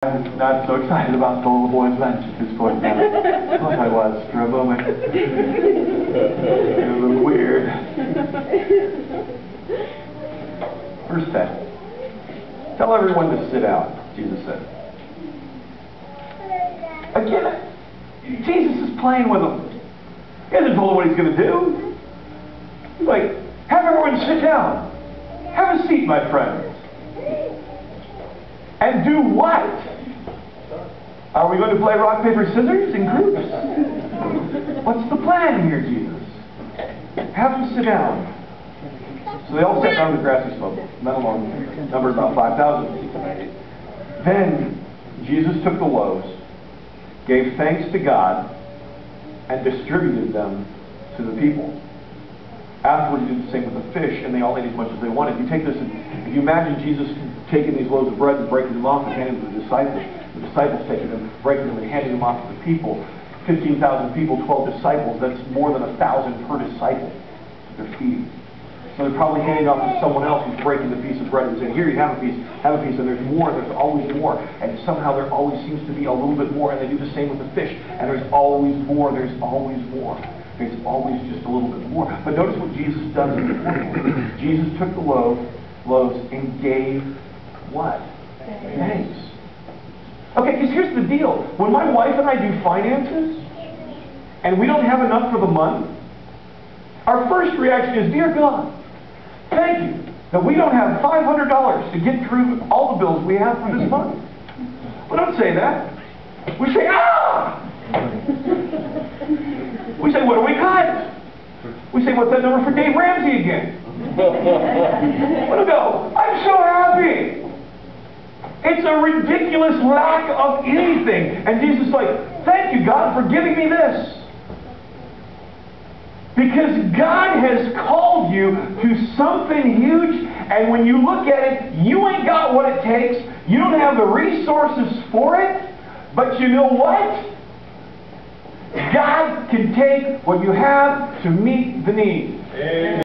I'm not so excited about the little boy's lunch at this point now. Well, I was for a moment. It was weird. Verse 10. Tell everyone to sit down, Jesus said. Again, Jesus is playing with them. He hasn't told them what he's going to do. He's like, have everyone sit down. Have a seat, my friends. And do what? Are we going to play rock, paper, scissors in groups? What's the plan here, Jesus? Have them sit down. So they all sat down on the grassy slope. Men alone, numbered about 5,000. Then Jesus took the loaves, gave thanks to God, and distributed them to the people. Afterwards, he did the same with the fish, and they all ate as much as they wanted. If you take this, if you imagine Jesus taking these loaves of bread and breaking them off and handing them to the disciples taking them, breaking them, and handing them off to the people. 15,000 people, 12 disciples. That's more than 1,000 per disciple that they're feeding. So they're probably handing off to someone else who's breaking the piece of bread and saying, "Here, you have a piece, and there's more. There's always more." And somehow there always seems to be a little bit more. And they do the same with the fish. And there's always more. There's always more. There's always just a little bit more. But notice what Jesus does in the formula. Jesus took the loaves and gave what? Thanks. Okay, because here's the deal. When my wife and I do finances, and we don't have enough for the month, our first reaction is, "Dear God, thank you that we don't have $500 to get through all the bills we have for this month." We don't say that. We say, "Ah!" We say, "What do we cut?" We say, "What's that number for Dave Ramsey again?" We go, "I'm so happy." It's a ridiculous lack of anything. And Jesus is like, "Thank you, God, for giving me this." Because God has called you to something huge, and when you look at it, you ain't got what it takes. You don't have the resources for it. But you know what? God can take what you have to meet the need. Amen.